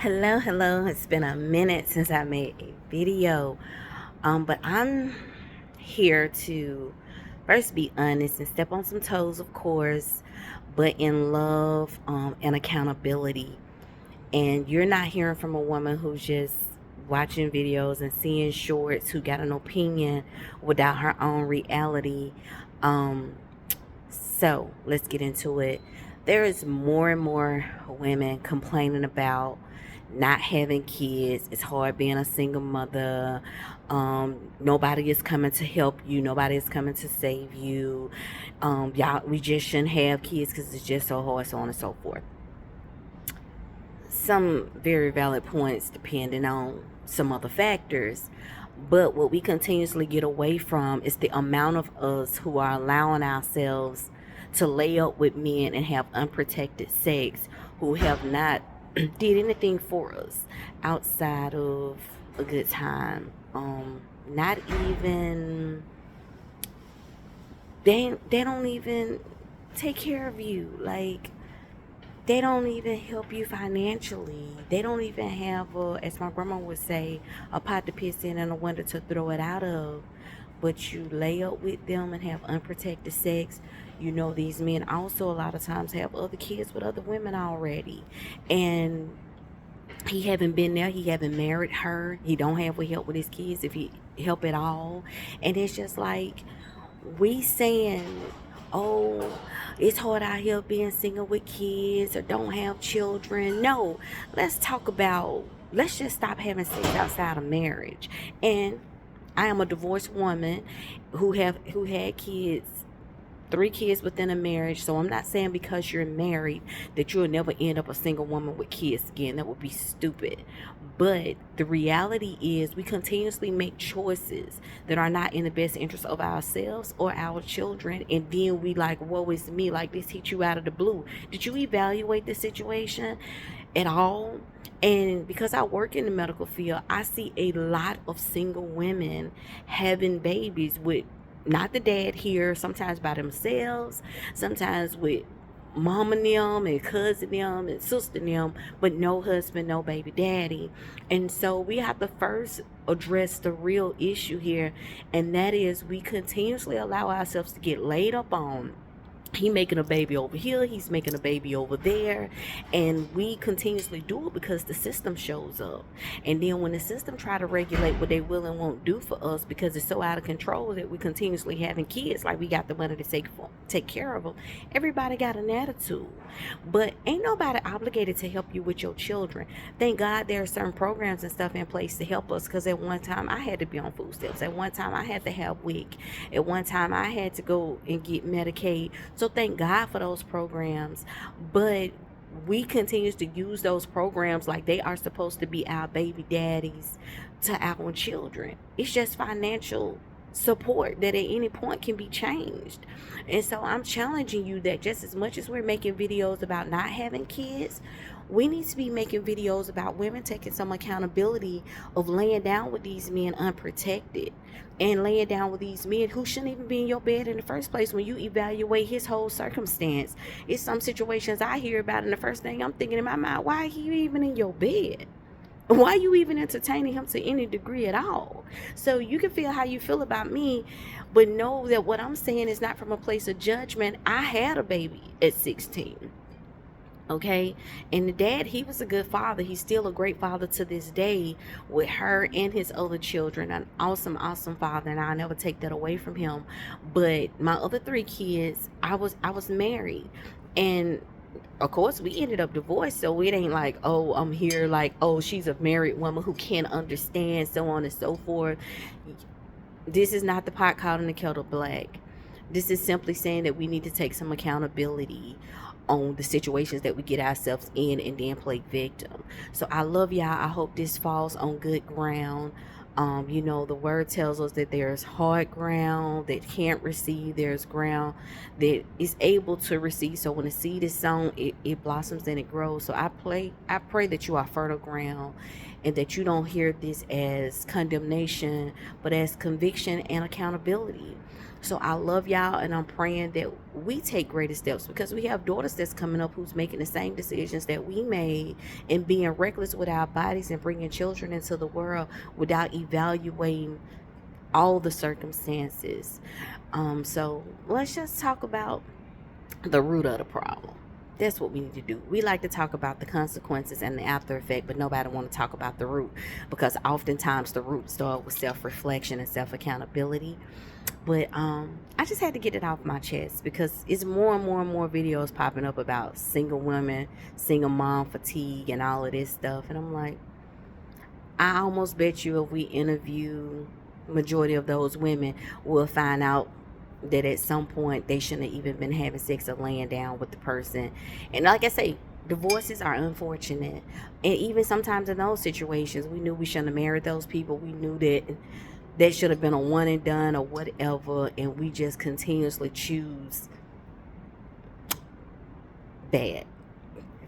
Hello. It's been a minute since I made a video. But I'm here to first be honest and step on some toes, of course, but in love, and accountability. And you're not hearing from a woman who's just watching videos and seeing shorts who got an opinion without her own reality. Um, so let's get into it. There is more and more women complaining about not having kids. It's hard being a single mother. Nobody is coming to help you. Nobody is coming to save you. Y'all, we just shouldn't have kids because it's just so hard, so on and so forth. Some very valid points depending on some other factors. But what we continuously get away from is the amount of us who are allowing ourselves to lay up with men and have unprotected sex who have not did anything for us outside of a good time. Not even they don't even take care of you. Like they don't even help you financially. They don't even have as my grandma would say, a pot to piss in and a window to throw it out of. But you lay up with them and have unprotected sex. You know, these men also a lot of times have other kids with other women already. And he haven't been there. He haven't married her. He don't have help with his kids if he help at all. And it's just like we saying, oh, it's hard out here being single with kids or don't have children. No, let's talk about, let's just stop having sex outside of marriage. And I am a divorced woman who had kids, 3 kids within a marriage. So I'm not saying because you're married that you'll never end up a single woman with kids again. That would be stupid. But the reality is we continuously make choices that are not in the best interest of ourselves or our children. And then we like, woe is me, like this hit you out of the blue. Did you evaluate the situation at all? And because I work in the medical field, I see a lot of single women having babies with not the dad here, sometimes by themselves, sometimes with mom and them and cousin them and sister them, but no husband, no baby daddy. And so we have to first address the real issue here, and that is we continuously allow ourselves to get laid up on. He making a baby over here, he's making a baby over there, and we continuously do it because the system shows up. And then when the system try to regulate what they will and won't do for us because it's so out of control that we continuously having kids like we got the money to take care of them, everybody got an attitude. But ain't nobody obligated to help you with your children. Thank God there are certain programs and stuff in place to help us, because at one time I had to be on food stamps, at one time I had to have WIC, at one time I had to go and get Medicaid. So thank God for those programs. But we continue to use those programs like they are supposed to be our baby daddies to our children. It's just financial support that at any point can be changed. And so I'm challenging you that just as much as we're making videos about not having kids, we need to be making videos about women taking some accountability of laying down with these men unprotected and laying down with these men who shouldn't even be in your bed in the first place. When you evaluate his whole circumstance, it's some situations I hear about, and the first thing I'm thinking in my mind, why are he even in your bed? Why are you even entertaining him to any degree at all? So you can feel how you feel about me, but know that what I'm saying is not from a place of judgment. I had a baby at 16. Okay, and the dad, he was a good father. He's still a great father to this day with her and his other children. An awesome father, and I'll never take that away from him. But my other 3 kids, I was married, and of course we ended up divorced. So it ain't like, oh, I'm here like, oh, she's a married woman who can't understand, so on and so forth. This is not the pot calling the kettle black. This is simply saying that we need to take some accountability on the situations that we get ourselves in and then play victim. So I love y'all. I hope this falls on good ground. The word tells us that there's hard ground that can't receive, there's ground that is able to receive. So when the seed is sown, it blossoms and it grows. So I pray that you are fertile ground, and that you don't hear this as condemnation, but as conviction and accountability. So I love y'all, and I'm praying that we take greater steps, because we have daughters that's coming up who's making the same decisions that we made, and being reckless with our bodies and bringing children into the world without evaluating all the circumstances. So let's just talk about the root of the problem. That's what we need to do. We like to talk about the consequences and the after effect, but nobody want to talk about the root, because oftentimes the root start with self-reflection and self-accountability. But I just had to get it off my chest, because it's more and more and more videos popping up about single women, single mom fatigue, and all of this stuff. And I'm like, I almost bet you if we interview majority of those women, we'll find out that at some point they shouldn't have even been having sex or laying down with the person. And like I say, divorces are unfortunate, and even sometimes in those situations, we knew we shouldn't have married those people. We knew that that should have been a one and done or whatever, and we just continuously choose bad,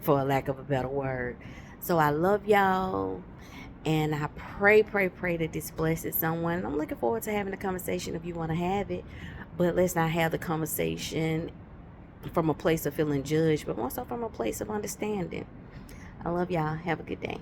for a lack of a better word. So I love y'all, and I pray that this blesses someone. I'm looking forward to having a conversation if you want to have it, but let's not have the conversation from a place of feeling judged, but more so from a place of understanding. I love y'all. Have a good day.